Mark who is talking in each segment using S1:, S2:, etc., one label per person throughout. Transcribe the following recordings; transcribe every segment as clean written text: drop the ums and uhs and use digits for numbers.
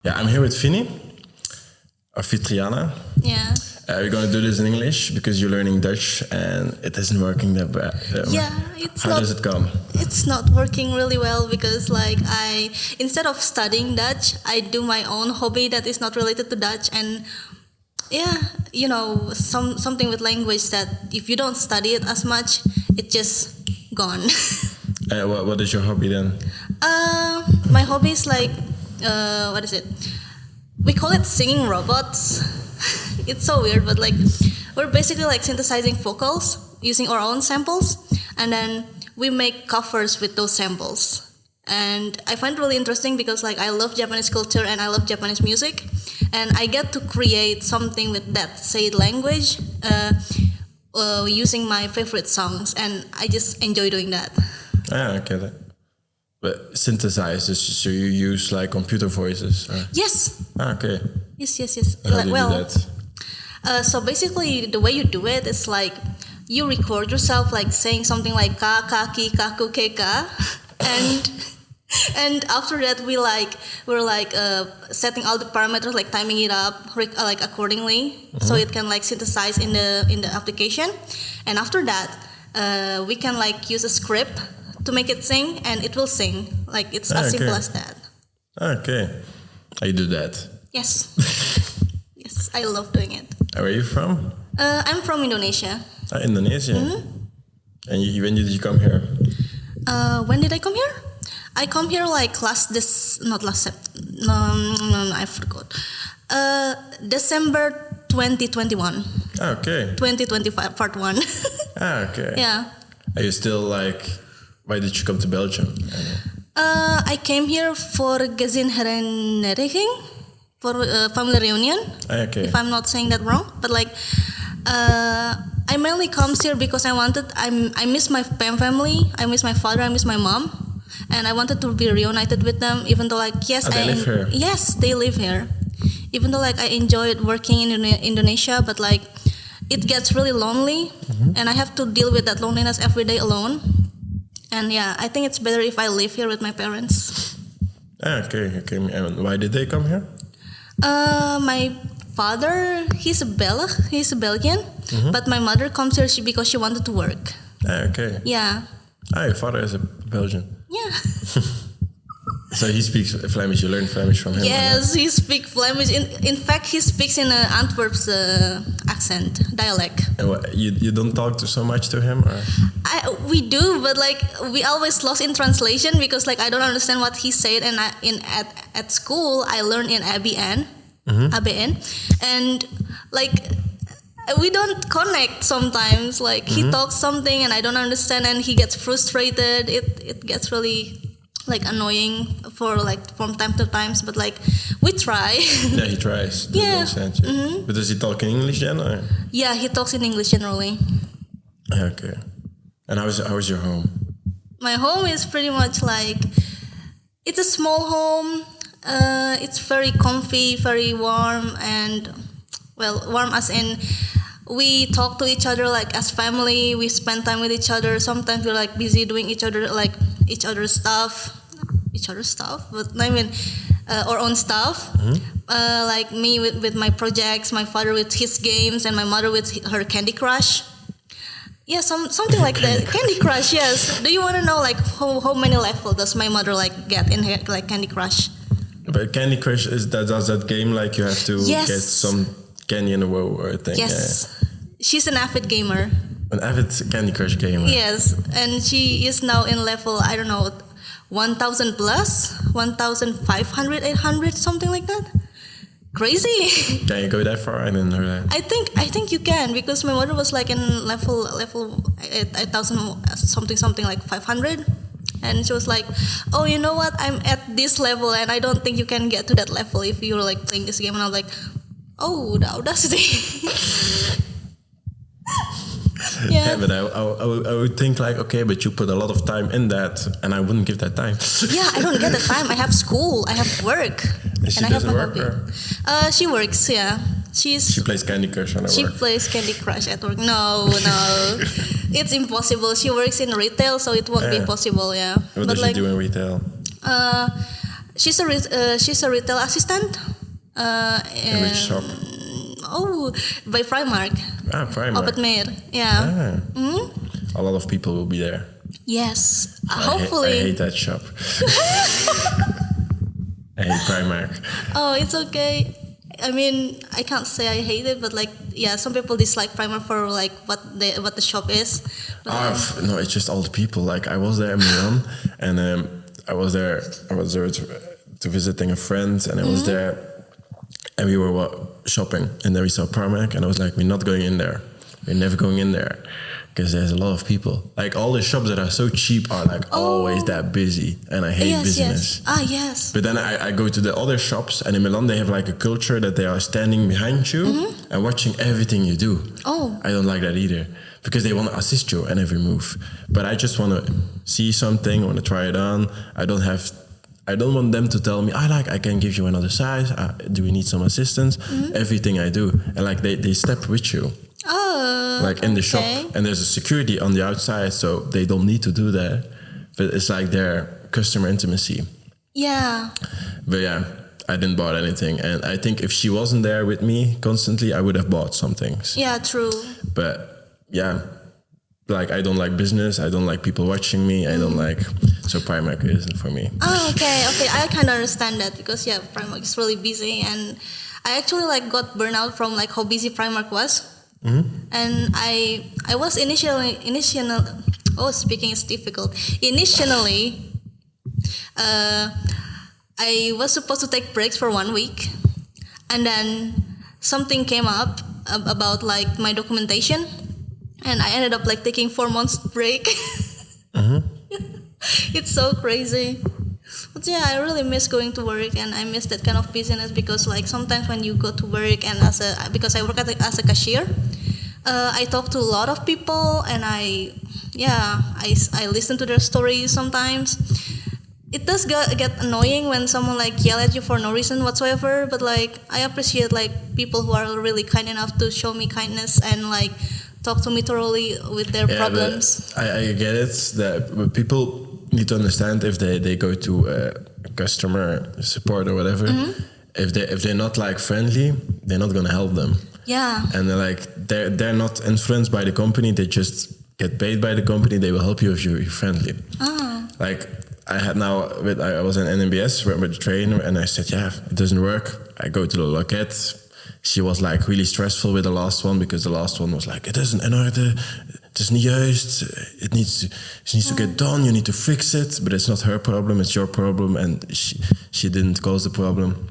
S1: Yeah, I'm here with Finny, or Fitriana.
S2: Yeah.
S1: We're going to do this in English because you're learning Dutch and it isn't working that bad. How does it come?
S2: It's not working really well because instead of studying Dutch, I do my own hobby that is not related to Dutch. And something with language that if you don't study it as much, it's just gone.
S1: What is your hobby then?
S2: My hobby is what is it? We call it singing robots. It's so weird, but we're basically synthesizing vocals using our own samples, and then we make covers with those samples. And I find it really interesting because I love Japanese culture and I love Japanese music, and I get to create something with that said language using my favorite songs, and I just enjoy doing that.
S1: Okay. But synthesize, so you use computer voices? Or?
S2: Yes.
S1: Okay.
S2: Yes.
S1: How do you do that?
S2: So basically, the way you do it is you record yourself saying something like ka, ka, ki, kaku, ke, ka, and after that we're setting all the parameters, timing it up accordingly, so it can synthesize in the application, and after that we can use a script to make it sing, and it will sing. It's as simple as that. Okay.
S1: You do that?
S2: Yes. Yes, I love doing it.
S1: Where are you from?
S2: I'm from Indonesia.
S1: Indonesia? Mm-hmm. And when did you come here?
S2: When did I come here? I come here I forgot. December 2021.
S1: Okay.
S2: 2025, part 1.
S1: Okay.
S2: Yeah.
S1: Are you still why did you come to Belgium?
S2: I came here for gezin herenigen, for family reunion.
S1: Okay.
S2: If I'm not saying that wrong, but I mainly comes here because I miss my family, I miss my father, I miss my mom, and I wanted to be reunited with them. Even though
S1: they live here.
S2: Yes, they live here. Even though I enjoyed working in Indonesia, but it gets really lonely, and I have to deal with that loneliness every day alone. And I think it's better if I live here with my parents.
S1: Okay. And why did they come here?
S2: My father, he's a Belg, he's a Belgian, but my mother comes here because she wanted to work.
S1: Okay.
S2: Yeah.
S1: Your father is a Belgian.
S2: Yeah.
S1: So he speaks Flemish. You learn Flemish from him.
S2: Yes, he speaks Flemish. In fact, he speaks in Antwerp's accent, dialect. And
S1: what, you don't talk so much to him, or?
S2: We do, but we always lost in translation because I don't understand what he said. And at school I learned in ABN, and we don't connect sometimes. He talks something and I don't understand, and he gets frustrated. It gets really annoying from time to time, but we try. Yeah,
S1: he tries.
S2: Yeah.
S1: But does he talk in English then? Or?
S2: Yeah, he talks in English generally.
S1: Okay. And how's your home?
S2: My home is pretty much it's a small home. It's very comfy, very warm, and warm as in we talk to each other as family. We spend time with each other. Sometimes we're busy doing each other's stuff, but I mean our own stuff. Me with my projects, my father with his games, and my mother with her Candy Crush. Yeah, something like that. Candy Crush, yes. Do you want to know how many levels does my mother get in her Candy Crush?
S1: But Candy Crush does that game you have to get some candy in a row or a thing?
S2: Yes. Yeah. She's an avid gamer.
S1: An avid Candy Crush gamer.
S2: Yes, and she is now in level 1,000 plus, 1,500, 800, something like that. Crazy. Can
S1: you go that far? I didn't know that.
S2: I think you can, because my mother was in level 8,000 something 500, and she was oh, you know what? I'm at this level, and I don't think you can get to that level if you're playing this game. And I was oh, the audacity.
S1: Yeah, but I would think okay, but you put a lot of time in that, and I wouldn't give that time.
S2: Yeah, I don't get the time. I have school, I have work,
S1: and I have my hobby.
S2: She works. Yeah, she
S1: plays Candy Crush on her work.
S2: She plays Candy Crush at work. No, it's impossible. She works in retail, so it won't be possible. Yeah.
S1: What does she do in retail?
S2: she's a retail assistant.
S1: In which shop?
S2: By Primark.
S1: Primark.
S2: Op het Meer. Yeah.
S1: A lot of people will be there.
S2: Yes. Hopefully.
S1: I hate that shop. I hate Primark.
S2: Oh, it's okay. I mean, I can't say I hate it, but like, yeah, some people dislike Primark for like what the shop is. But,
S1: no, it's just all the people. Like I was there in Milan, and I was there to visiting a friend, and I was there, and we were shopping, and then we saw Primark, and I was like, we're not going in there. We're never going in there. Because there's a lot of people. Like all the shops that are so cheap are like always that busy, and I hate business.
S2: Yes.
S1: But then I go to the other shops, and in Milan they have like a culture that they are standing behind you and watching everything you do. I don't like that either, because they want to assist you in every move. But I just want to see something, I want to try it on. I don't want them to tell me, I can give you another size. Do we need some assistance? Everything I do, and like they step with you. Like in the shop, and there's a security on the outside, so they don't need to do that. But it's like their customer intimacy.
S2: Yeah.
S1: But yeah, I didn't buy anything, and I think if she wasn't there with me constantly, I would have bought some things.
S2: Yeah, true.
S1: But yeah, like I don't like business. I don't like people watching me. I don't like, so Primark isn't for me.
S2: Okay. I kind of understand that, because yeah, Primark is really busy, and I actually like got burnout from like how busy Primark was. And I was initially speaking is difficult. Initially, I was supposed to take breaks for 1 week, and then something came up about like my documentation, and I ended up like taking 4 months break. It's so crazy. But yeah, I really miss going to work, and I miss that kind of business, because like sometimes when you go to work, and because I work as a cashier, I talk to a lot of people, and I listen to their stories sometimes. It does get annoying when someone like yell at you for no reason whatsoever, but like I appreciate like people who are really kind enough to show me kindness and like talk to me thoroughly with their problems.
S1: I get it, that people need to understand, if they go to customer support or whatever, if they're not like friendly, they're not gonna help them.
S2: Yeah.
S1: And they're not influenced by the company. They just get paid by the company. They will help you if you're friendly. Like I was in NMBS with the trainer, and I said, it doesn't work. I go to the loket. She was like really stressful with the last one, because the last one was like, it isn't in order. Het is niet juist. It needs to get done. You need to fix it. But it's not her problem. It's your problem. And she didn't cause the problem.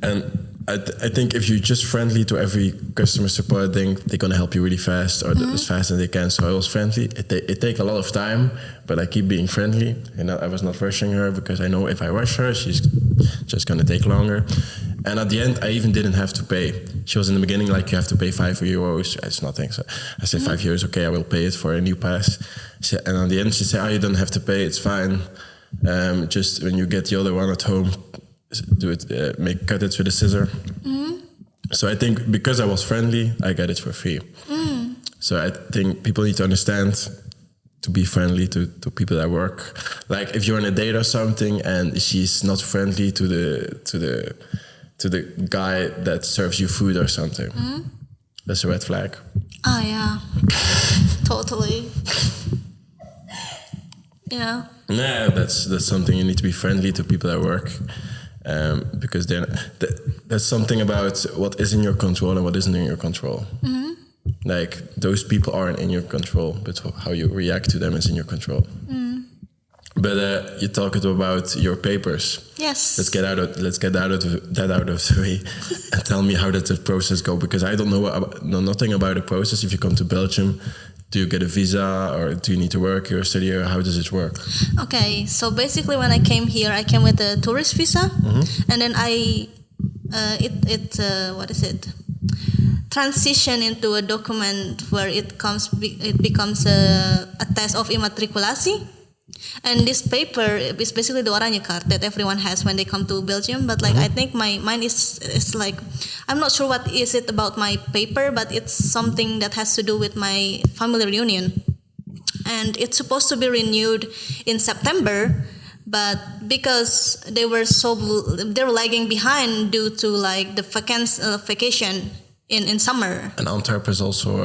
S1: And I think if you're just friendly to every customer support thing, they're going to help you really fast, or as fast as they can. So I was friendly. It takes a lot of time, but I keep being friendly. And I was not rushing her, because I know if I rush her, she's just going to take longer. And at the end, I even didn't have to pay. She was in the beginning like, you have to pay €5. It's nothing. So I said, €5, okay, I will pay it for a new pass. And at the end, she said, you don't have to pay, it's fine. Just when you get the other one at home, do it, cut it with a scissor. So I think because I was friendly, I got it for free. So I think people need to understand to be friendly to people that work. Like if you're on a date or something and she's not friendly to the guy that serves you food or something, that's a red flag.
S2: Oh yeah, totally. Yeah.
S1: Yeah, that's something you need to be friendly to people at work, because that's something about what is in your control and what isn't in your control. Like those people aren't in your control, but how you react to them is in your control. But you talked about your papers.
S2: Yes.
S1: Let's get that out of the way, and tell me how does the process go, because I don't know nothing about the process. If you come to Belgium, do you get a visa, or do you need to work or study, or how does it work? Okay,
S2: so basically when I came here, I came with a tourist visa, and then transition into a document where it becomes a test of immatriculasi. And this paper is basically the oranje card that everyone has when they come to Belgium. But like I think mine is like, I'm not sure what is it about my paper, but it's something that has to do with my family reunion. And it's supposed to be renewed in September, but because they were lagging behind due to like the vacation in summer.
S1: And Antwerp is also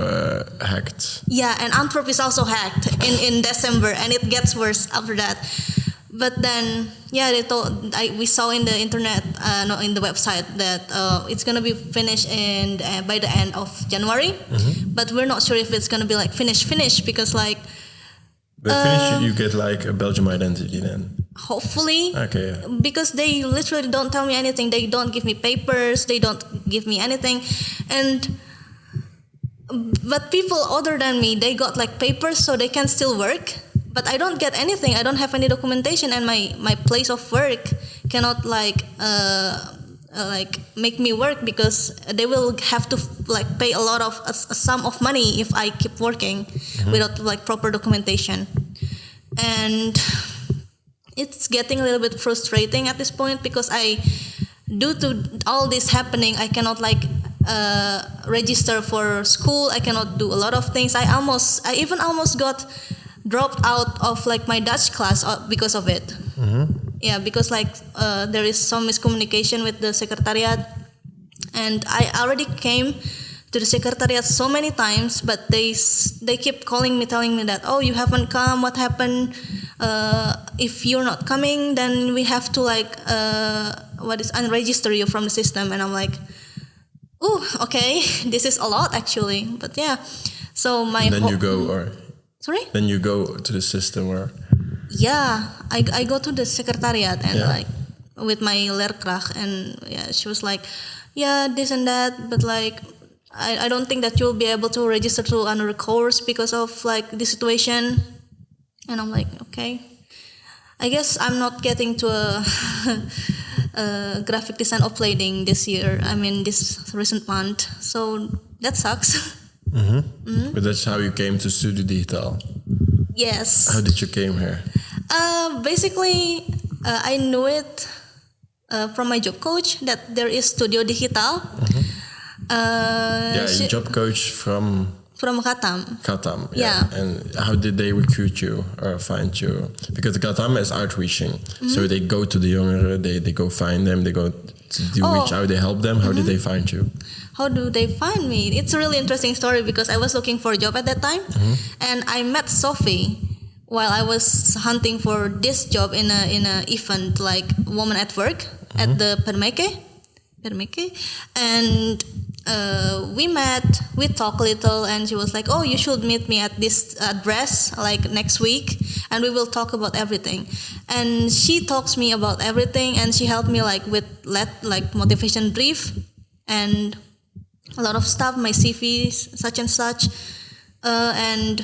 S1: hacked.
S2: Yeah, and Antwerp is also hacked in December, and it gets worse after that. But then, yeah, we saw in the internet, in the website that it's gonna be finished by the end of January. But we're not sure if it's gonna be like finished because like.
S1: But finish, you get like a Belgium identity then.
S2: Hopefully.
S1: Okay. Yeah.
S2: Because they literally don't tell me anything. They don't give me papers. They don't give me anything, but people other than me, they got like papers so they can still work. But I don't get anything. I don't have any documentation, and my place of work cannot like make me work because they will have to like pay a lot of a sum of money if I keep working without like proper documentation. And it's getting a little bit frustrating at this point because due to all this happening, I cannot like register for school. I cannot do a lot of things. I even almost got dropped out of like my Dutch class because of it. Yeah, because like there is some miscommunication with the secretariat, and I already came to the secretariat so many times, but they keep calling me, telling me that, oh, you haven't come, what happened? If you're not coming, then we have to like unregister you from the system. And I'm like, oh, okay, this is a lot actually. But yeah, so
S1: you go or.
S2: Sorry?
S1: Then you go to the system or...
S2: Yeah, I go to the secretariat and like with my leerkracht, and yeah, she was like, yeah, this and that, but like I don't think that you'll be able to register to another course because of like the situation. And I'm like, okay, I guess I'm not getting to a graphic design uploading this year. I mean this recent month, so that sucks.
S1: But that's how you came to Studio Digitaal.
S2: Yes.
S1: How did you came here?
S2: Basically, I knew it from my job coach that there is Studio Digitaal.
S1: Job coach from
S2: Katam.
S1: Katam, yeah. And how did they recruit you or find you? Because Katam is outreaching, so they go to the Jonge, they go find them, they go to reach out, they help them. How did they find you?
S2: How do they find me? It's a really interesting story because I was looking for a job at that time, and I met Sophie while I was hunting for this job in a event like Woman at Work at the Permeke, and we met, we talked a little, and she was like, oh, you should meet me at this address like next week, and we will talk about everything. And she talks me about everything, and she helped me like with motivation brief and a lot of stuff, my CVs, such and such, and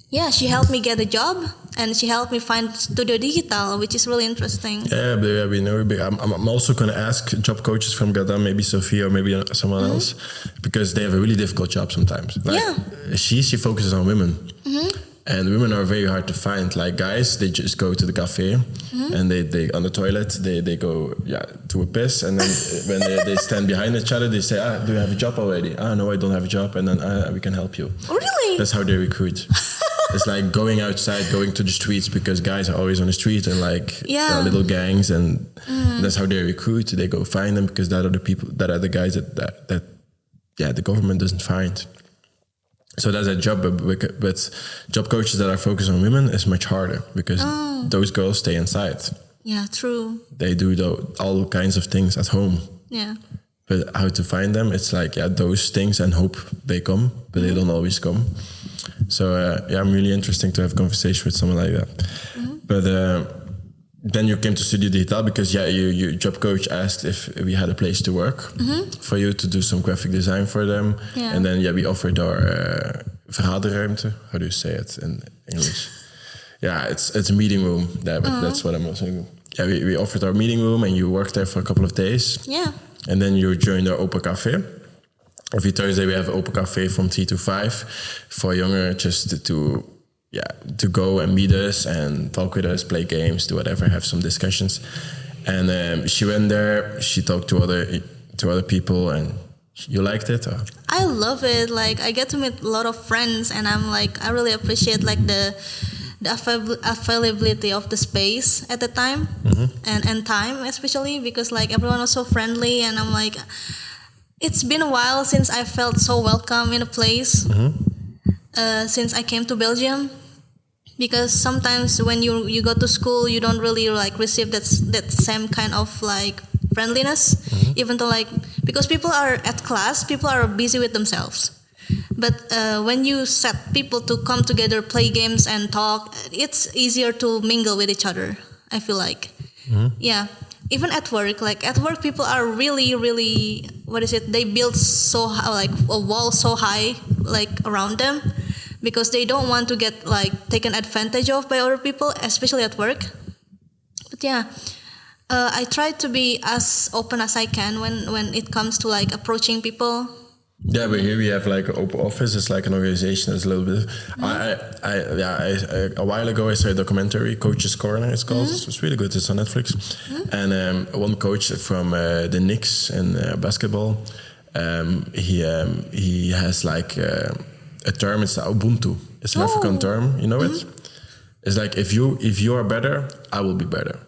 S2: yeah, she helped me get a job, and she helped me find Studio Digitaal, which is really interesting.
S1: Yeah, we know. I'm also going to ask job coaches from Gada, maybe Sophia or maybe someone else, because they have a really difficult job sometimes. Like, she focuses on women, and women are very hard to find. Like guys, they just go to the cafe, and they on the toilet, they go to a piss, and then when they stand behind each other, they say, do you have a job already? No, I don't have a job, and then we can help you.
S2: Oh, really?
S1: That's how they recruit. It's like going outside, going to the streets, because guys are always on the street and like there are little gangs, and that's how they recruit. They go find them because that are the guys that the government doesn't find. So that's a job, but job coaches that are focused on women is much harder because those girls stay inside.
S2: Yeah, true.
S1: They do all kinds of things at home.
S2: Yeah.
S1: But how to find them? It's like those things and hope they come, but they don't always come. So I'm really interesting to have a conversation with someone like that. But then you came to Studio Digitaal because your job coach asked if we had a place to work for you to do some graphic design for them. Yeah. And then we offered our verhaal. How do you say it in English? Yeah, it's a meeting room. But that's what I'm also. Yeah, we offered our meeting room, and you worked there for a couple of days.
S2: Yeah.
S1: And then you joined our open cafe. Every Thursday we have an open cafe from 3 to 5 for Jonge, just to go and meet us and talk with us, play games, do whatever, have some discussions. And she went there, she talked to other people, and you liked it? Or?
S2: I love it. Like I get to meet a lot of friends, and I'm like, I really appreciate like the availability of the space at the time, and time especially, because like everyone was so friendly, and I'm like, it's been a while since I felt so welcome in a place, since I came to Belgium. Because sometimes when you go to school, you don't really like receive that same kind of like friendliness, even though like, because people are at class, people are busy with themselves. But when you set people to come together, play games and talk, it's easier to mingle with each other, I feel like. Yeah. Even at work, people are really, really, they build so like a wall so high, like around them, because they don't want to get like taken advantage of by other people, especially at work. But yeah, I try to be as open as I can when it comes to like approaching people.
S1: Yeah, but here we have like an open office. It's like an organization. It's a little bit. A while ago I saw a documentary, Coach's Corner. It's called. It's really good. It's on Netflix. And one coach from the Knicks in basketball, he has like a term. It's Ubuntu. It's an African term. You know it. It's like if you are better, I will be better.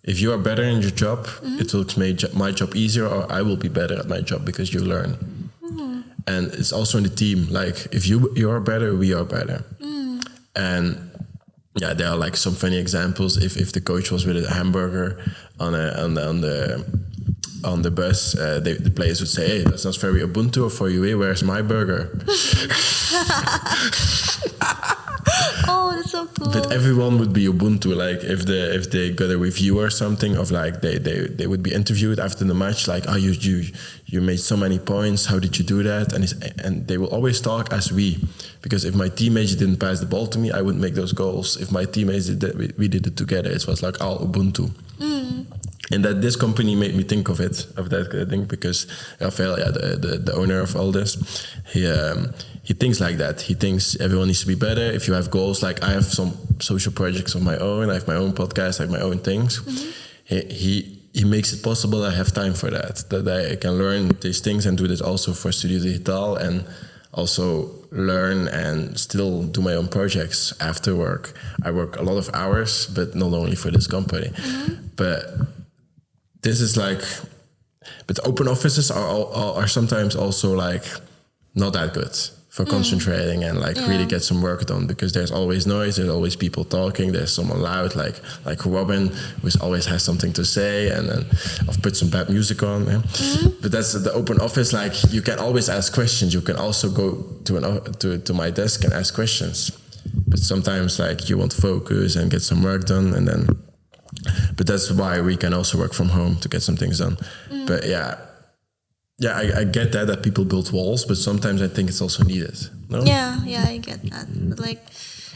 S1: If you are better in your job, it will make my job easier, or I will be better at my job because you learn. And it's also in the team. Like if you are better, we are better. And yeah, there are like some funny examples. If the coach was with a hamburger on the bus, the players would say, "Hey, that's not very Ubuntu for you. Eh? Where's my burger?"
S2: Oh, that's so cool.
S1: But everyone would be Ubuntu. Like if they got a review or something of like they would be interviewed after the match. Like, oh, you made so many points. How did you do that? And they will always talk as we, because if my teammates didn't pass the ball to me, I wouldn't make those goals. If my teammates did that, we did it together. It was like all Ubuntu. And that this company made me think of that thing, because Rafael, the owner of all this, he thinks like that. He thinks everyone needs to be better. If you have goals, like I have some social projects of my own, I have my own podcast, I have my own things. He makes it possible I have time for that I can learn these things and do this also for Studio Digitaal, and also learn and still do my own projects after work. I work a lot of hours, but not only for this company. But this is like, but open offices are sometimes also like not that good for concentrating and like really get some work done, because there's always noise, there's always people talking, there's someone loud, like Robin, who always has something to say, and then I've put some bad music on. But that's the open office. Like you can always ask questions. You can also go to my desk and ask questions. But sometimes like you want to focus and get some work done, and then. But that's why we can also work from home to get some things done. But I get that people build walls, but sometimes I think it's also needed. No?
S2: Yeah, I get that. But like,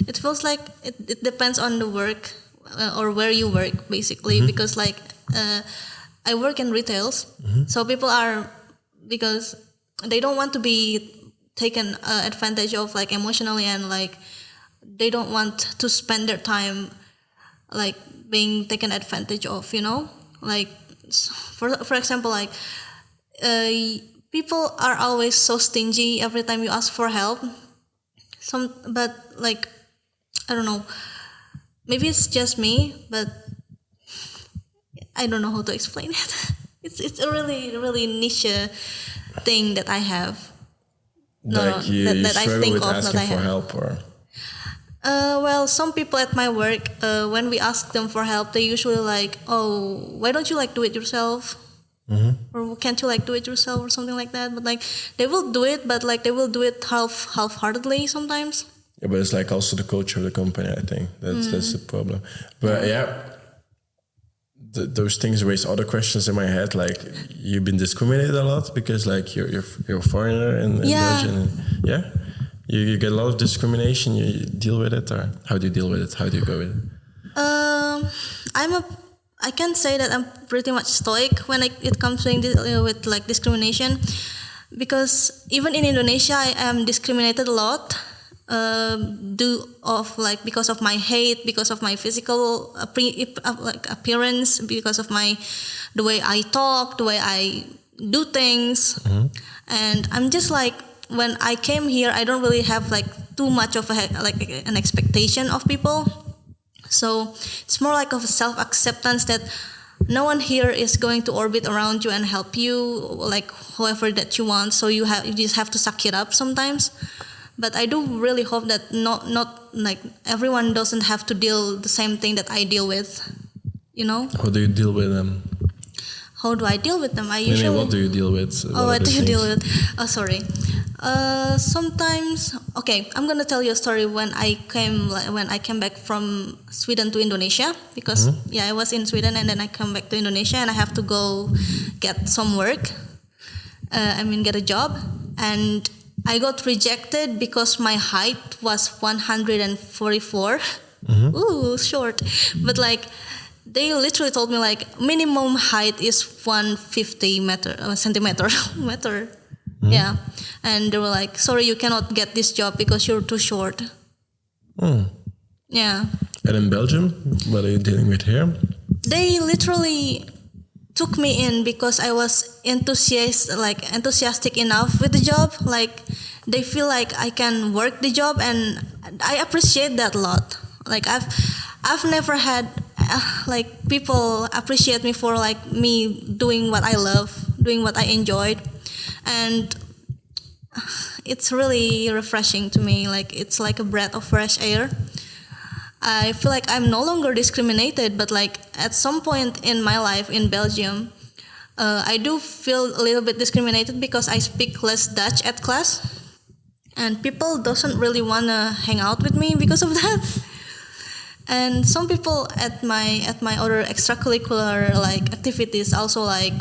S2: it feels like it depends on the work or where you work, basically. Because like, I work in retails, so people are, because they don't want to be taken advantage of like emotionally, and like they don't want to spend their time like being taken advantage of, you know, like for example, like people are always so stingy every time you ask for help. But like, I don't know, maybe it's just me, but I don't know how to explain it. It's a really, really niche thing that I have.
S1: Like you struggle with asking for help, or?
S2: Well, some people at my work, when we ask them for help, they usually like, oh, why don't you like do it yourself? Or can't you like do it yourself or something like that? But like they will do it, but like they will do it half-heartedly sometimes.
S1: Yeah, but it's like also the culture of the company, I think. That's the problem. But those things raise other questions in my head. Like you've been discriminated a lot because like you're a foreigner in Belgium. Yeah. You get a lot of discrimination. You deal with it, or how do you deal with it? How do you go with it?
S2: I can say that I'm pretty much stoic when it comes to with like discrimination, because even in Indonesia I am discriminated a lot, because of my height, because of my physical appearance, because of the way I talk, the way I do things, and I'm just like, when I came here, I don't really have like too much of an expectation of people. So it's more like of a self-acceptance that no one here is going to orbit around you and help you, like whoever that you want. So you just have to suck it up sometimes. But I do really hope that not like everyone doesn't have to deal the same thing that I deal with. You know?
S1: How do you deal with them?
S2: How do I deal with them?
S1: What do you deal with?
S2: What do you deal with? Oh, sorry. Sometimes, okay, I'm gonna tell you a story when I came back from Sweden to Indonesia, because I was in Sweden and then I come back to Indonesia and I have to go get some work. Get a job, and I got rejected because my height was 144. Ooh, short. But like, they literally told me like minimum height is 150 centimeter. Yeah. And they were like, sorry, you cannot get this job because you're too short. Yeah.
S1: And in Belgium, what are you dealing with here?
S2: They literally took me in because I was enthusiastic enough with the job. Like, they feel like I can work the job, and I appreciate that a lot. Like, I've never had people appreciate me for like me doing what I love, doing what I enjoyed, and it's really refreshing to me. Like, it's like a breath of fresh air. I feel like I'm no longer discriminated, but like at some point in my life in Belgium, I do feel a little bit discriminated because I speak less Dutch at class, and people doesn't really want to hang out with me because of that. And some people at my other extracurricular like activities also like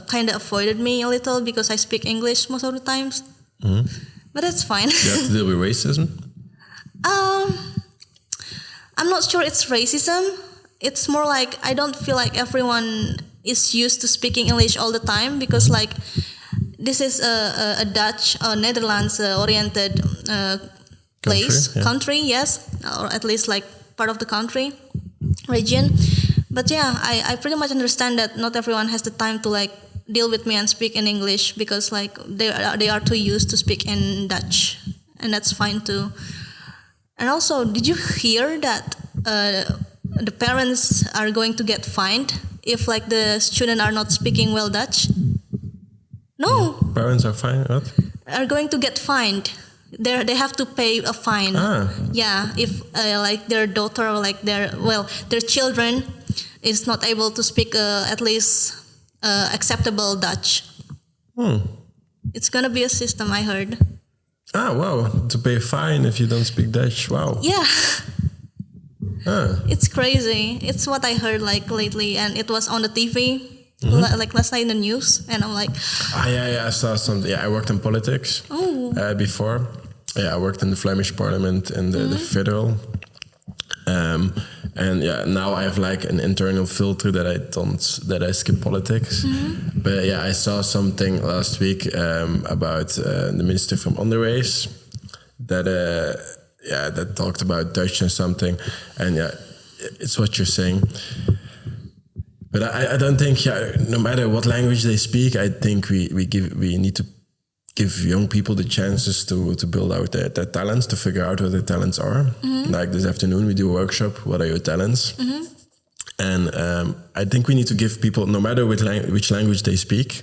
S2: kind of avoided me a little because I speak English most of the times. But that's fine.
S1: You have to deal with racism?
S2: I'm not sure it's racism. It's more like I don't feel like everyone is used to speaking English all the time, because like this is a Dutch or Netherlands oriented country, yes, or at least like part of the country, region. But yeah, I pretty much understand that not everyone has the time to like deal with me and speak in English, because like they are too used to speak in Dutch, and that's fine too. And also, did you hear that the parents are going to get fined if like the students are not speaking well Dutch? No.
S1: Parents are fined? What?
S2: Are going to get fined. They have to pay a fine. Yeah, if like their daughter or like their children is not able to speak at least acceptable Dutch. It's gonna be a system, I heard.
S1: Wow, to pay a fine if you don't speak Dutch. Wow.
S2: Yeah. It's crazy. It's what I heard like lately, and it was on the TV like last night in the news, and I'm like,
S1: I saw something. Yeah, I worked in politics before. Yeah, I worked in the Flemish Parliament and the federal. And yeah, now I have like an internal filter that I skip politics. But yeah, I saw something last week about the minister from Onderwijs that talked about Dutch and something. And yeah, it's what you're saying. But I don't think, no matter what language they speak, I think we need to give young people the chances to build out their talents, to figure out what their talents are. Like this afternoon, we do a workshop, what are your talents? And I think we need to give people, no matter which language they speak,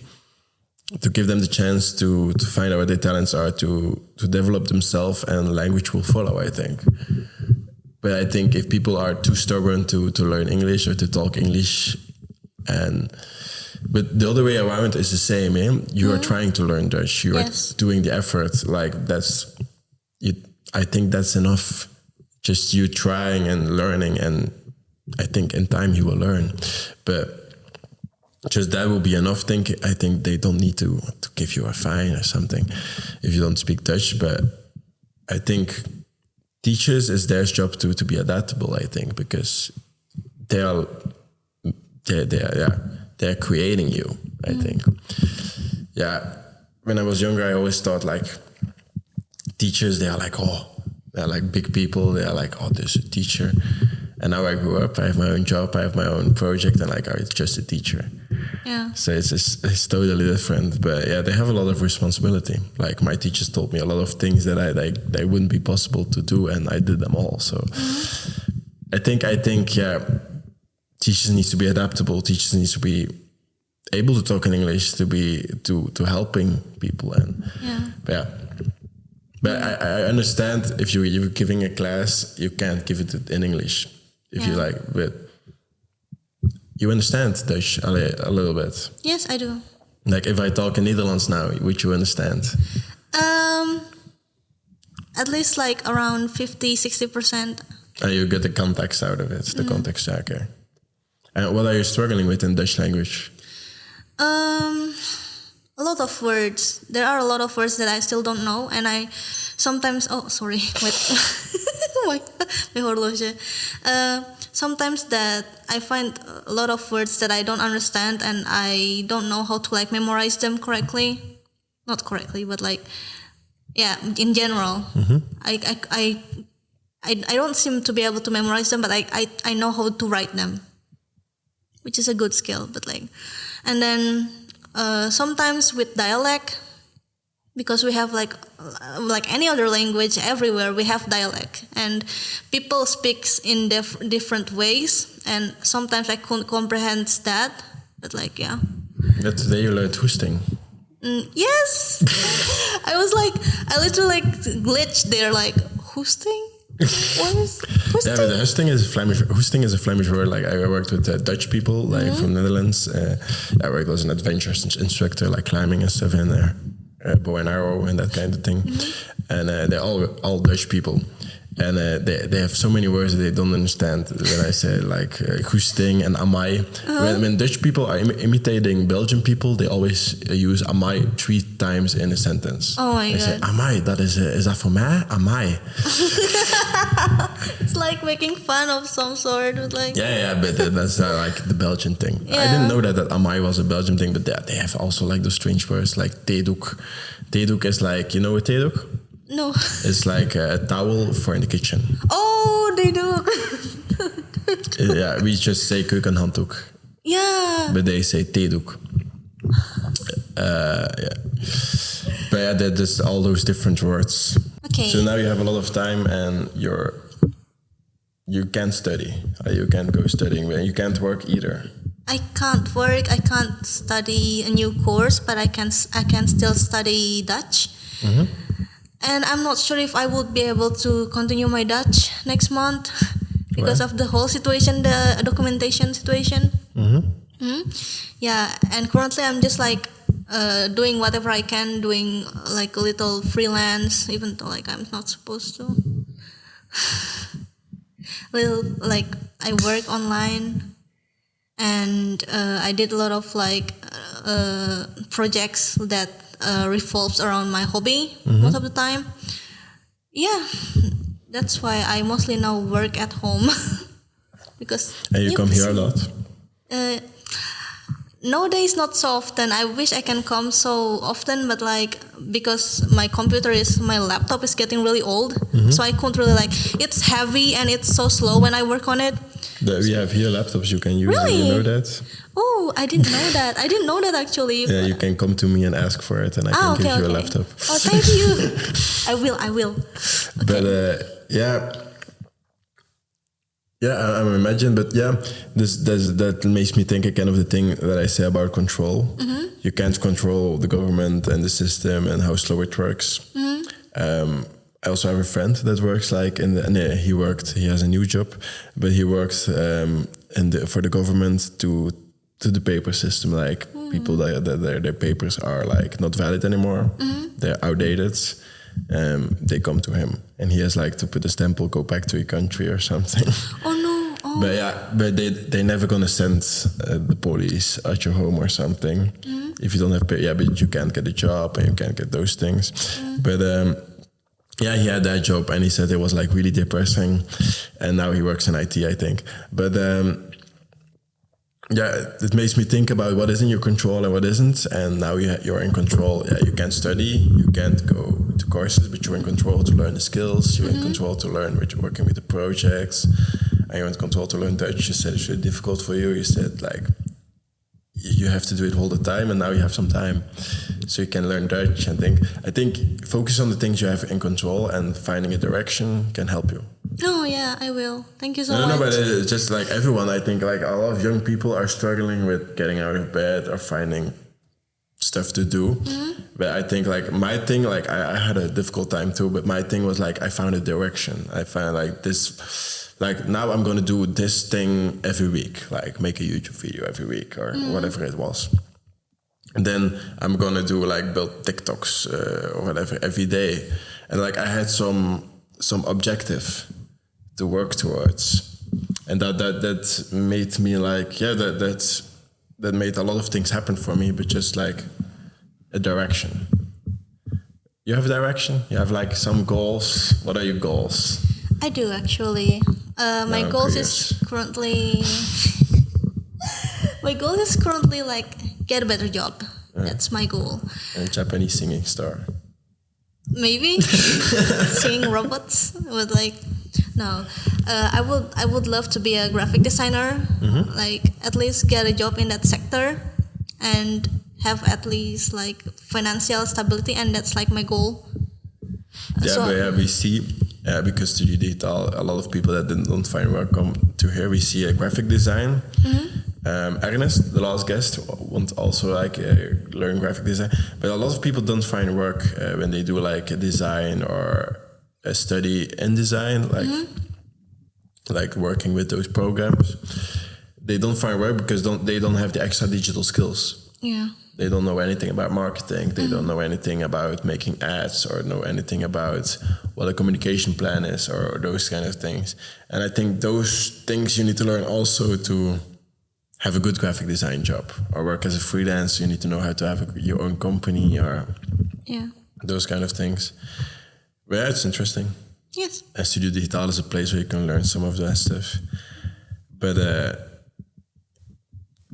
S1: to give them the chance to find out what their talents are, to develop themselves, and language will follow, I think. But I think if people are too stubborn to learn English or to talk English, but the other way around is the same. You are trying to learn Dutch. You are doing the effort. Like I think that's enough. Just you trying and learning, and I think in time you will learn. But just that will be enough. I think they don't need to give you a fine or something if you don't speak Dutch. But I think teachers, it's their job to be adaptable. I think because they're creating you, I think. Yeah. When I was younger, I always thought like teachers, they're like big people. They're like, there's a teacher. And now I grew up, I have my own job, I have my own project, and like, it's just a teacher.
S2: Yeah.
S1: So it's totally different. But yeah, they have a lot of responsibility. Like my teachers told me a lot of things that they wouldn't be possible to do, and I did them all. So I think yeah, teachers need to be adaptable. Teachers need to be able to talk in English to be to helping people. And but I understand if you're giving a class, you can't give it in English if you like, but you understand Dutch a little bit.
S2: Yes, I do.
S1: Like if I talk in Netherlands now, would you understand?
S2: At least like around 50-60%.
S1: You get the context out of it. The context, okay. And what are you struggling with in Dutch language?
S2: A lot of words. There are a lot of words that I still don't know, and I sometimes. Oh, sorry. Wait. My horloge. Sometimes that I find a lot of words that I don't understand, and I don't know how to like memorize them correctly. Not correctly, but like, yeah, in general. I don't seem to be able to memorize them, but I know how to write them, which is a good skill. But like, and then sometimes with dialect, because we have like any other language everywhere, we have dialect, and people speaks in different ways, and sometimes I couldn't comprehend that. But like, yeah.
S1: That today you learned hoesting.
S2: Yes, I literally like glitched there, like hoesting. What is hoesting?
S1: Yeah, but the hoesting is a Flemish word. Like I worked with Dutch people, like from Netherlands. I worked as an adventure instructor, like climbing and stuff in there, bow and arrow and that kind of thing. And they're all Dutch people, and they have so many words that they don't understand. When I say like goesting and amai, when Dutch people are imitating Belgian people, they always use amai 3 times in a sentence.
S2: Oh my
S1: God! They say amai, that is that for mij? Amai.
S2: It's like making fun of some sort. With like
S1: but that's like the Belgian thing. Yeah. I didn't know that amai was a Belgian thing, but they have also like those strange words like theedoek. Theedoek is like, you know a theedoek?
S2: No.
S1: It's like a towel for in the kitchen.
S2: Oh, they do.
S1: Yeah, we just say keukenhanddoek.
S2: Yeah.
S1: But they say theedoek. Yeah. But yeah, there's all those different words.
S2: Okay.
S1: So now you have a lot of time and you can't study. You can't go studying. You can't work either.
S2: I can't work. I can't study a new course, but I can still study Dutch. And I'm not sure if I would be able to continue my Dutch next month because of the whole situation, the documentation situation. Yeah, and currently I'm just like doing whatever I can, doing like a little freelance, even though like I'm not supposed to. Like I work online, and I did a lot of like projects that revolves around my hobby most of the time. Yeah, that's why I mostly now work at home. Because
S1: and you come here a lot?
S2: Nowadays not so often. I wish I can come so often, but like because my laptop is getting really old, so I can't really like. It's heavy and it's so slow when I work on it.
S1: We have here laptops you can use.
S2: Really?
S1: You know that?
S2: Oh, I didn't know that. I didn't know that actually.
S1: Yeah, you can come to me and ask for it, and I can give you a laptop.
S2: Oh, thank you. I will. Okay.
S1: But I imagine. But yeah, that makes me think again of the thing that I say about control. You can't control the government and the system and how slow it works. I also have a friend that works like he has a new job, but he works for the government to the paper system, like people that their papers are like not valid anymore, they're outdated. They come to him and he has like to put a stamp, go back to your country or something.
S2: Oh no. Oh.
S1: But they're never gonna send the police at your home or something if you don't have pay. Yeah, but you can't get a job and you can't get those things. But yeah, he had that job and he said it was like really depressing, and now he works in IT, I think. But yeah, it makes me think about what is in your control and what isn't. And now you're in control. Yeah, you can't study, you can't go to courses, but you're in control to learn the skills. You're in control to learn working with the projects, and you're in control to learn Dutch. You said it's really difficult for you. You said like you have to do it all the time, and now you have some time, so you can learn Dutch. I think focus on the things you have in control, and finding a direction can help you.
S2: Oh yeah, I will. Thank you so much.
S1: No, but it's just like everyone. I think like a lot of young people are struggling with getting out of bed or finding stuff to do. But I think like my thing, like I had a difficult time too, but my thing was like I found a direction. I found like this, like now I'm going to do this thing every week, like make a YouTube video every week or whatever it was. And then I'm going to do like build TikToks or whatever every day. And like I had some objective to work towards. And that made me like, that made a lot of things happen for me, but just like a direction. You have a direction? You have like some goals? What are your goals?
S2: I do actually. My goals is currently like get a better job. That's my goal.
S1: And a Japanese singing star.
S2: Maybe singing robots with like no. I would love to be a graphic designer. Like at least get a job in that sector and have at least like financial stability, and that's like my goal.
S1: We see because Studio Digitaal, a lot of people that don't find work come to here. We see a graphic design. Ernest, the last guest, wants also like learn graphic design, but a lot of people don't find work when they do like a design or a study in design, like working with those programs. They don't find work because they don't have the extra digital skills.
S2: Yeah.
S1: They don't know anything about marketing. They don't know anything about making ads or know anything about what a communication plan is or those kind of things. And I think those things you need to learn also to have a good graphic design job or work as a freelance. You need to know how to have your own company or those kind of things. But yeah, it's interesting.
S2: Yes.
S1: And Studio Digitaal is a place where you can learn some of that stuff. But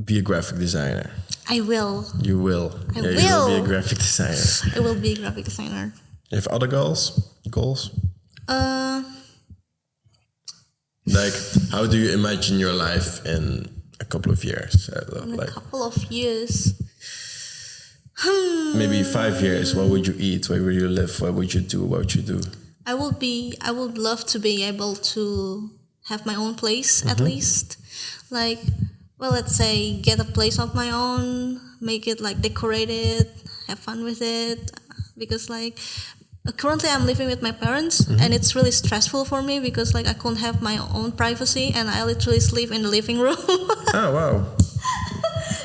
S1: be a graphic designer.
S2: I will.
S1: You will.
S2: I will.
S1: You will be a graphic designer.
S2: I will be a graphic designer.
S1: You have other goals? Like, how do you imagine your life in a couple of years?
S2: A couple of years.
S1: Maybe 5 years. What would you eat? Where would you live? What would you do? What would you do?
S2: I would love to be able to have my own place at least. Like, well, let's say get a place of my own, make it like decorated, have fun with it. Because like currently I'm living with my parents and it's really stressful for me because like I can't have my own privacy and I literally sleep in the living room.
S1: Oh, wow.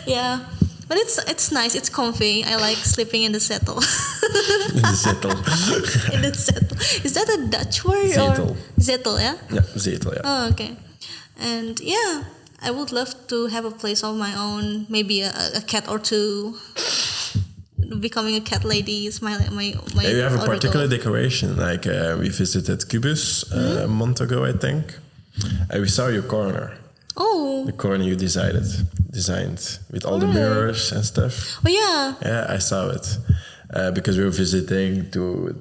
S2: Yeah. But it's nice, it's comfy. I like sleeping in the zetel.
S1: In the zetel.
S2: In the zetel. Is that a Dutch word?
S1: Zetel.
S2: Or zetel, yeah?
S1: Yeah, zetel, yeah.
S2: Oh, okay. And yeah, I would love to have a place of my own, maybe a cat or two. Becoming a cat lady is my
S1: Yeah, you have a particular
S2: goal.
S1: decoration. Like we visited Cubus a month ago, I think. And we saw your corner.
S2: Oh.
S1: The corner you designed with all the mirrors and stuff.
S2: Oh yeah.
S1: Yeah, I saw it. Because we were visiting to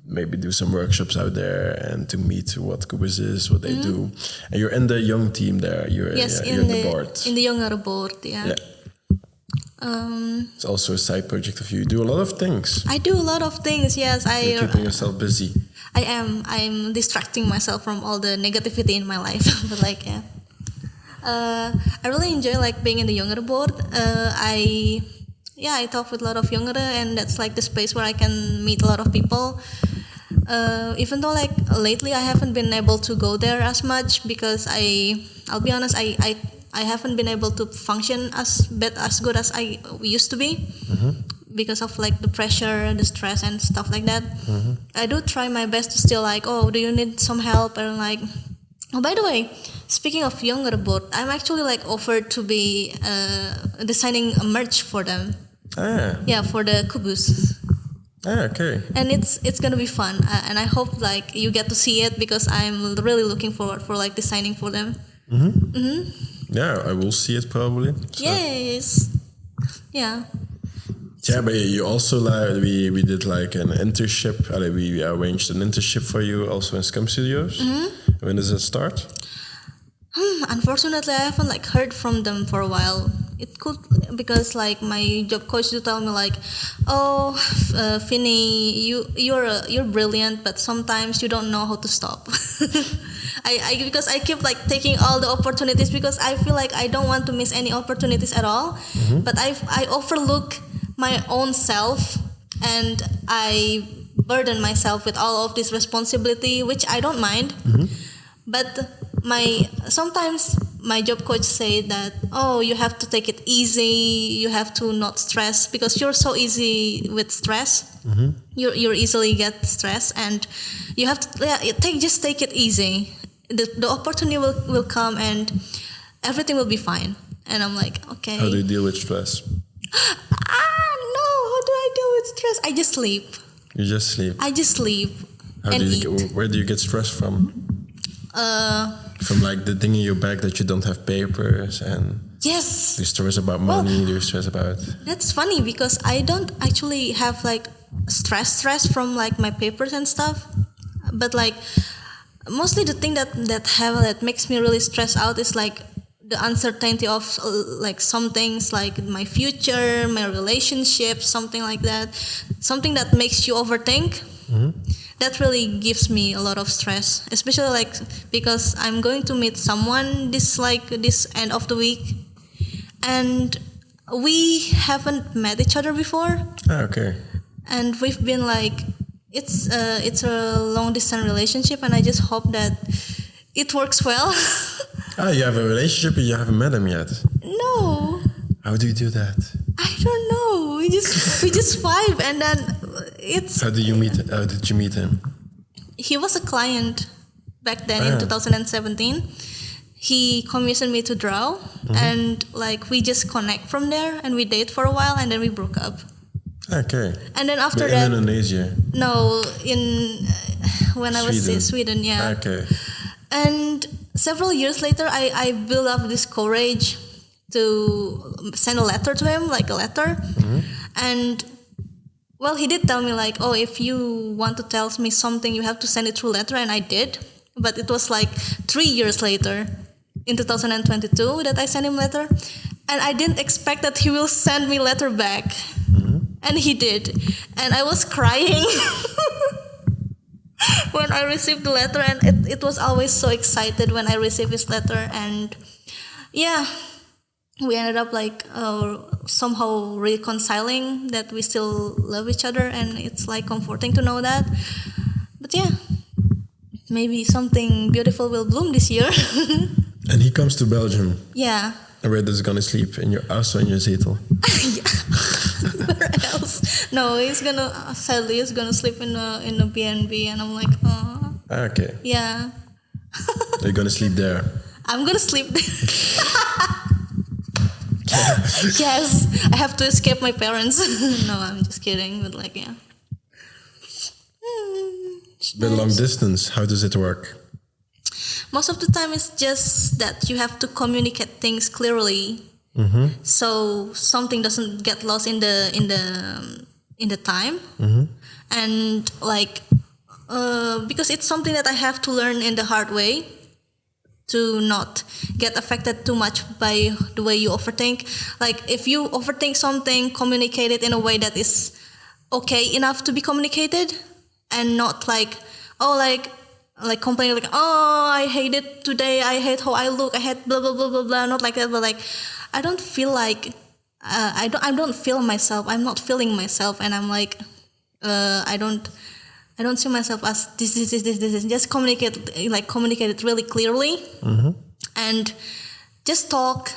S1: maybe do some workshops out there and to meet what Cubus is, what they do. And you're in the young team there. You're in the board.
S2: In the younger board, yeah.
S1: It's also a side project of you. You do a lot of things.
S2: I do a lot of things, yes.
S1: You're keeping yourself busy.
S2: I am. I'm distracting myself from all the negativity in my life. But like, yeah. I really enjoy like being in the younger board. I talk with a lot of younger, and that's like the space where I can meet a lot of people. Even though like lately I haven't been able to go there as much because I'll be honest, I haven't been able to function as good as I used to be because of like the pressure, the stress, and stuff like that. I do try my best to still like, oh, do you need some help? And like, oh, by the way, speaking of younger board, I'm actually like offered to be designing a merch for them. Yeah, for the Kubus.
S1: Okay.
S2: And it's gonna be fun, and I hope like you get to see it because I'm really looking forward for like designing for them.
S1: Yeah, I will see it probably. So.
S2: Yes. Yeah.
S1: Yeah, but you also like we did like an internship. We arranged an internship for you also in Scum Studios. When does it start?
S2: Unfortunately, I haven't like heard from them for a while. it could, because like my job coach to tell me like, oh, Finny, you're brilliant, but sometimes you don't know how to stop. Because I keep like taking all the opportunities, because I feel like I don't want to miss any opportunities at all. But I overlook my own self, and I burden myself with all of this responsibility, which I don't mind. But sometimes my job coach said that, oh, you have to take it easy, you have to not stress, because you're so easy with stress. You easily get stressed, and you have to just take it easy. The opportunity will come, and everything will be fine. And I'm like, okay.
S1: How do you deal with stress?
S2: No, how do I deal with stress? I just sleep.
S1: You just sleep?
S2: I just sleep
S1: Where do you get stress from? From like the thing in your bag that you don't have papers, and
S2: yes,
S1: do you stress about money? Do you stress about?
S2: That's funny, because I don't actually have like stress from like my papers and stuff, but like mostly the thing that makes me really stress out is like the uncertainty of like some things, like my future, my relationship, something like that, something that makes you overthink. That really gives me a lot of stress, especially like because I'm going to meet someone this end of the week, and we haven't met each other before.
S1: Okay.
S2: And we've been like, it's a long distance relationship, and I just hope that it works well.
S1: You have a relationship and you haven't met him yet?
S2: No.
S1: How do you do that?
S2: I don't know. We just vibe, and then it's.
S1: How did you meet him?
S2: He was a client back then in 2017. He commissioned me to draw, and like we just connect from there, and we date for a while, and then we broke up.
S1: Okay.
S2: And then after
S1: in Indonesia?
S2: No, when I was in Sweden, yeah.
S1: Okay.
S2: And several years later, I built up this courage to send a letter to him, like a letter. And well, he did tell me like, oh, if you want to tell me something, you have to send it through letter, and I did. But it was like 3 years later, in 2022, that I sent him letter, and I didn't expect that he will send me letter back, and he did, and I was crying when I received the letter, and it was always so excited when I received his letter, and yeah. We ended up like somehow reconciling that we still love each other, and it's like comforting to know that. But yeah, maybe something beautiful will bloom this year.
S1: And he comes to Belgium.
S2: Yeah.
S1: And where is he gonna sleep? In your house or in your zetel?
S2: Where else? No, he's gonna sleep in a B&B, and I'm like, oh.
S1: Okay.
S2: Yeah.
S1: You're gonna sleep there.
S2: I'm gonna sleep there. Yes, I have to escape my parents. No, I'm just kidding, but like, yeah.
S1: But long distance, how does it work?
S2: Most of the time it's just that you have to communicate things clearly, so something doesn't get lost in the time, and like because it's something that I have to learn in the hard way, to not get affected too much by the way you overthink. Like if you overthink something, communicate it in a way that is okay enough to be communicated, and not like, oh, like complaining like, oh, I hate it today, I hate how I look, I hate blah blah blah blah blah. Not like that, but like I don't feel like I don't feel myself. I'm not feeling myself, and I'm like I don't see myself as this. Just communicate it really clearly, and just talk.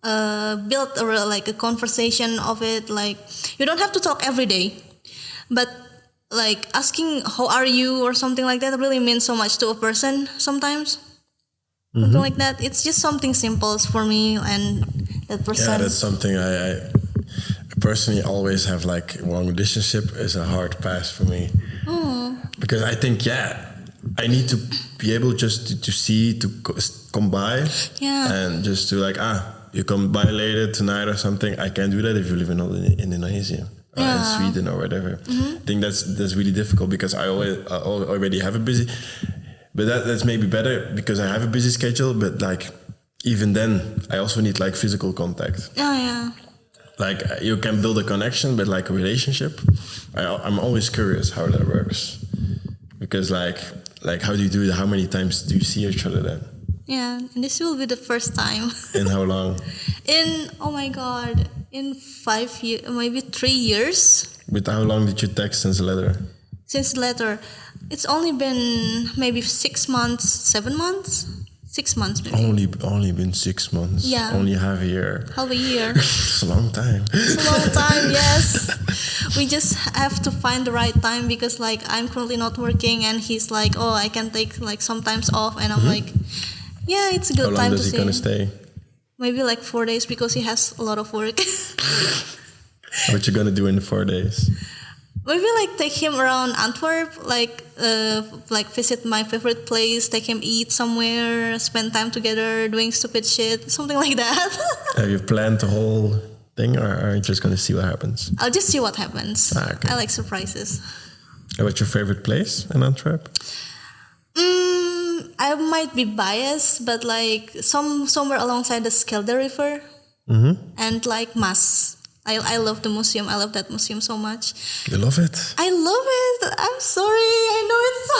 S2: Build a conversation of it. Like you don't have to talk every day, but like asking how are you or something like that really means so much to a person sometimes. Something like that. It's just something simple for me, and that person.
S1: Yeah, that's something I personally always have. Like long relationship is a hard pass for me. Because I think, I need to be able just to see, to come by. Yeah. And just to like, you come by later tonight or something. I can't do that if you live in Indonesia or in Sweden or whatever. I think that's really difficult, because I already have a busy, but that's maybe better because I have a busy schedule. But like, even then, I also need like physical contact.
S2: Oh, yeah.
S1: Like you can build a connection, but like a relationship, I'm always curious how that works. Because like how do you do it? How many times do you see each other then?
S2: Yeah, and this will be the first time.
S1: In how long?
S2: Oh my God, in 5 years, maybe 3 years.
S1: With how long did you text since the letter?
S2: Since letter, it's only been maybe 6 months, 7 months, 6 months maybe.
S1: Only been 6 months.
S2: Yeah.
S1: Only half a year.
S2: Half a year.
S1: It's a long time.
S2: It's a long time, yes. We just have to find the right time because like I'm currently not working and he's like, oh, I can take like sometimes off, and I'm like, yeah, it's a good time to see.
S1: How long does he gonna stay?
S2: Maybe like 4 days because he has a lot of work.
S1: What you gonna do in the 4 days?
S2: Maybe like take him around Antwerp, like visit my favorite place, take him eat somewhere, spend time together, doing stupid shit, something like that.
S1: Have you planned the whole thing, or are you just gonna see what happens?
S2: I'll just see what happens.
S1: Okay.
S2: I like surprises.
S1: What's your favorite place in Antwerp?
S2: I might be biased, but like somewhere alongside the Schelde River, and like Maas. I love the museum. I love that museum so much.
S1: You love it?
S2: I love it. I'm sorry. I know it's so.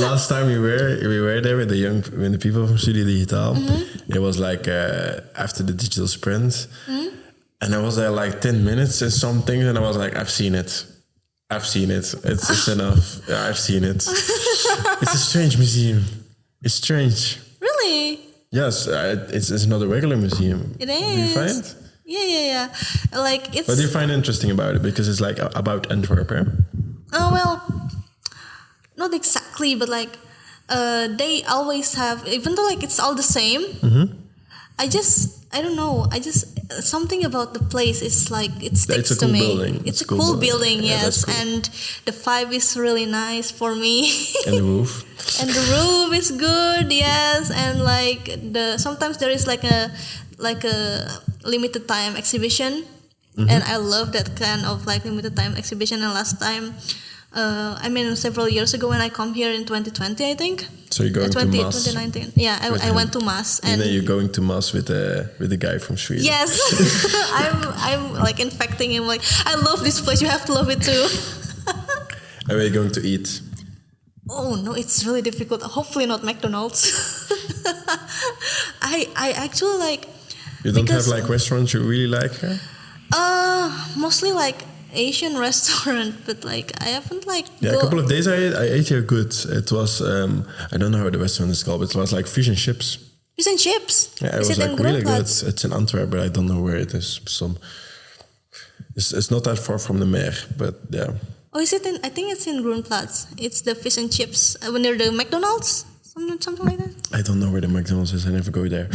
S1: Last time we were there with the people from Studio Digitaal. It was like after the digital sprint, and I was there like 10 minutes and something, and I was like, I've seen it. It's enough. Yeah, I've seen it. It's a strange museum. It's strange.
S2: Really?
S1: Yes, it's not a regular museum.
S2: It is.
S1: Do you find?
S2: Yeah. Like it's.
S1: What do you find interesting about it? Because it's like about Antwerp, eh?
S2: Oh well, not exactly, but like they always have, even though like it's all the same. I don't know. Something about the place is like it sticks
S1: it's a cool
S2: to me.
S1: building.
S2: It's a cool building,
S1: Yeah,
S2: yes,
S1: cool.
S2: and the vibe is really nice for me.
S1: And the roof.
S2: And the roof is good, yes, and like sometimes there is like a limited time exhibition, and I love that kind of like limited time exhibition. And last time, several years ago when I come here in 2020, I think.
S1: So you're going to Maas?
S2: 2019. Yeah, I went to Maas.
S1: And then you're going to Maas with the guy from Sweden.
S2: Yes, I'm like infecting him. Like, I love this place. You have to love it too.
S1: And where are you going to eat?
S2: Oh no, it's really difficult. Hopefully not McDonald's. I actually like.
S1: You don't have like restaurants you really like here?
S2: Mostly like Asian restaurant, but like I haven't like.
S1: Yeah, a couple of days I ate here good. It was I don't know how the restaurant is called, but it was like fish and chips.
S2: Fish and chips.
S1: Yeah, it
S2: is
S1: was
S2: it
S1: like really good.
S2: Groenplaats?
S1: It's in Antwerp, but I don't know where it is. It's not that far from the Meer, but yeah.
S2: Oh, is it in? I think it's in Groenplaats. It's the fish and chips near the McDonald's, something like that.
S1: I don't know where the McDonald's is. I never go there.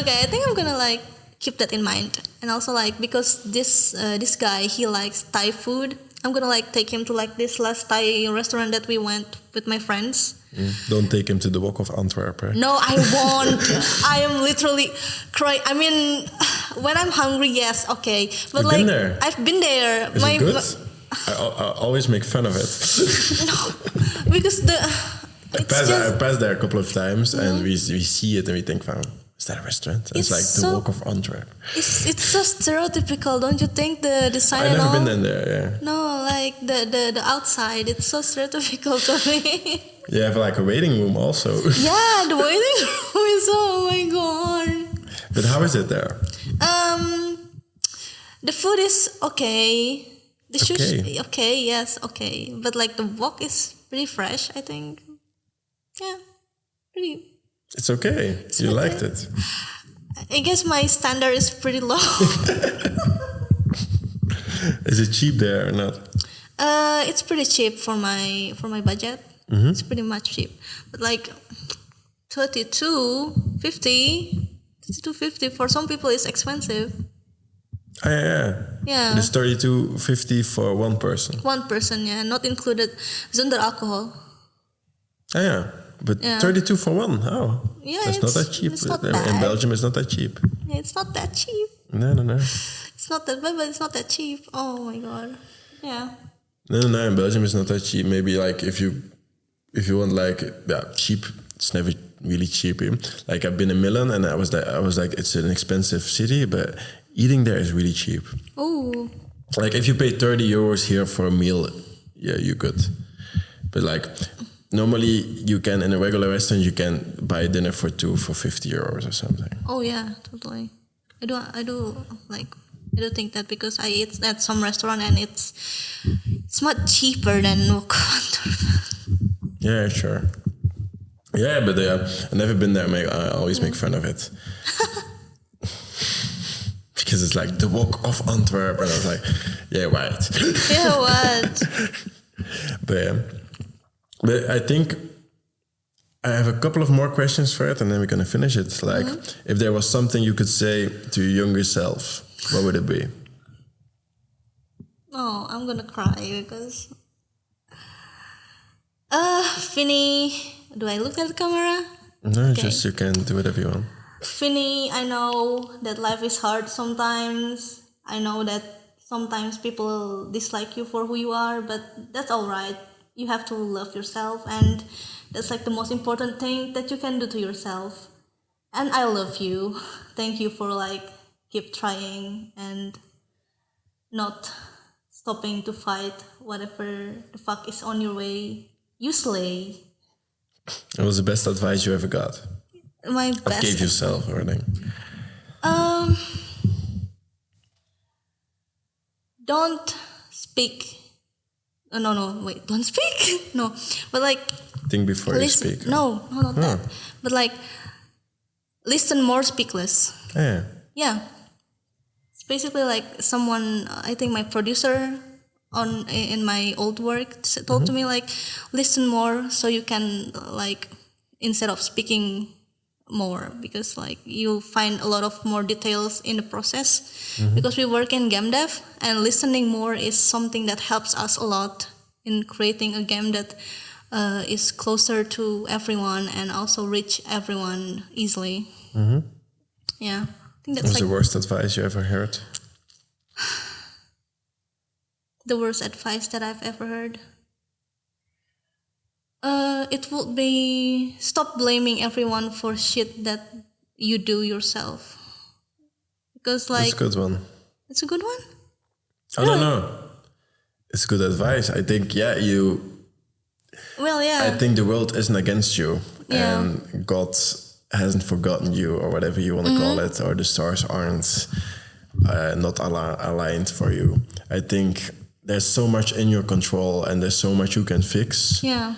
S2: Okay, I think I'm gonna like keep that in mind, and also like because this guy, he likes Thai food. I'm gonna like take him to like this last Thai restaurant that we went with my friends.
S1: Don't take him to the Walk of Antwerp. Eh?
S2: No, I won't. I am literally crying. I mean, when I'm hungry, yes, okay. But
S1: You've
S2: like,
S1: been there?
S2: I've been there.
S1: Is it good? I always make fun of it.
S2: No, because
S1: I passed there a couple of times, and we see it and we think, wow, is that a restaurant? It's like the Walk of Antwerp.
S2: It's so stereotypical, don't you think? The design
S1: I've
S2: and all.
S1: never been in there. Yeah.
S2: No, like the outside, it's so stereotypical to me.
S1: You have like a waiting room also.
S2: Yeah, the waiting room is oh my god.
S1: But how is it there?
S2: The food is okay. The sushi,
S1: Okay.
S2: yes, okay. But like the wok is pretty fresh, I think. Yeah, pretty.
S1: It's okay. You liked it.
S2: I guess my standard is pretty low.
S1: Is it cheap there or not?
S2: It's pretty cheap for my budget. It's pretty much cheap, but like 32.50 for some people is expensive.
S1: Oh, yeah.
S2: Yeah.
S1: It's 32.50 for one person.
S2: One person, yeah, not included zonder alcohol.
S1: Oh, yeah. But 32 for one. Oh.
S2: Yeah,
S1: That's not that cheap.
S2: It's not
S1: In
S2: bad.
S1: Belgium, it's not that cheap.
S2: Yeah, it's not that cheap.
S1: No.
S2: It's not that bad, but it's not that cheap. Oh my god. Yeah.
S1: No. In Belgium, it's not that cheap. Maybe like if you want like cheap, it's never really cheap. Like I've been in Milan and I was like, it's an expensive city, but eating there is really cheap.
S2: Oh.
S1: Like if you pay 30 euros here for a meal, yeah, you're good. But like normally you can, in a regular restaurant, you can buy dinner for 2 for 50 euros or something.
S2: Oh yeah, totally. I do think that because I eat at some restaurant and it's much cheaper than
S1: Yeah, sure. Yeah, but I've never been there. I always make fun of it. Because it's like the walk of Antwerp. And I was like, yeah, right.
S2: Yeah, what?
S1: But I think I have a couple of more questions for it and then we're going to finish it. Like, if there was something you could say to your younger self, what would it be?
S2: Oh, I'm going to cry because... Finny, do I look at the camera?
S1: No, okay. Just you can do whatever you want.
S2: Finny, I know that life is hard sometimes. I know that sometimes people dislike you for who you are, but that's all right. You have to love yourself, and that's like the most important thing that you can do to yourself. And I love you. Thank you for like keep trying and not stopping to fight whatever the fuck is on your way. You slay.
S1: What was the best advice you ever got?
S2: My
S1: Of
S2: best.
S1: gave yourself or anything?
S2: Don't speak. No, wait, don't speak. No, but like.
S1: Think before you speak.
S2: No, not that. But like, listen more, speak less.
S1: Yeah.
S2: Yeah. It's basically like someone. I think my producer in my old work told to me like, listen more so you can like instead of speaking more, because like you find a lot of more details in the process, because we work in game dev and listening more is something that helps us a lot in creating a game that is closer to everyone and also reach everyone easily. Yeah, I think that's
S1: What's
S2: like
S1: the worst advice you ever heard?
S2: the worst advice that I've ever heard. It would be stop blaming everyone for shit that you do yourself. Because like...
S1: That's a good one.
S2: It's a good one?
S1: I don't know. It's good advice. I think,
S2: Well, yeah.
S1: I think the world isn't against you.
S2: Yeah.
S1: And God hasn't forgotten you or whatever you want to call it. Or the stars aren't not aligned for you. I think there's so much in your control and there's so much you can fix.
S2: Yeah.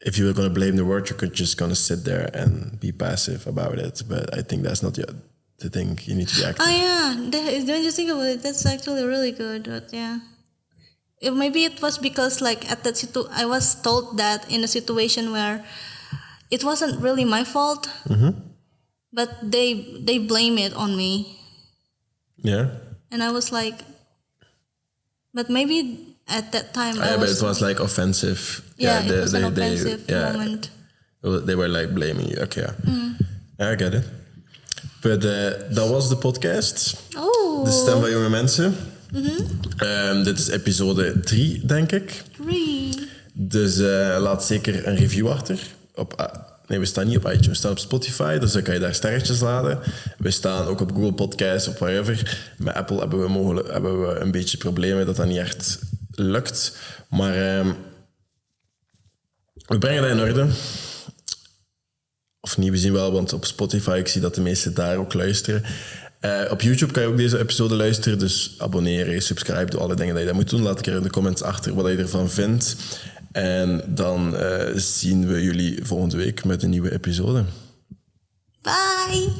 S1: If you were going to blame the world, you're just going to sit there and be passive about it. But I think that's not the thing. You need to be active.
S2: Oh, yeah. Don't you think about it? That's actually really good. But yeah. Maybe it was because like at that I was told that in a situation where it wasn't really my fault, but they blame it on me.
S1: Yeah.
S2: And I was like, but maybe at that time
S1: but it was like offensive.
S2: Yeah, it was an offensive moment.
S1: They were like blaming you. Okay, yeah. I get it. But dat was de podcast.
S2: Oh.
S1: De stem van jonge mensen. Dit is episode 3, denk ik.
S2: 3.
S1: Dus laat zeker een review achter. Nee, we staan niet op iTunes, we staan op Spotify, dus dan kan je daar sterretjes laten. We staan ook op Google Podcasts, op wherever. Met Apple hebben we een beetje problemen dat niet echt lukt. Maar we brengen dat in orde. Of niet, we zien wel, want op Spotify, ik zie dat de meesten daar ook luisteren. Op YouTube kan je ook deze episode luisteren, dus abonneren, subscribe, doe alle dingen dat je dat moet doen. Laat ik er in de comments achter wat je ervan vindt. En dan zien we jullie volgende week met een nieuwe episode.
S2: Bye!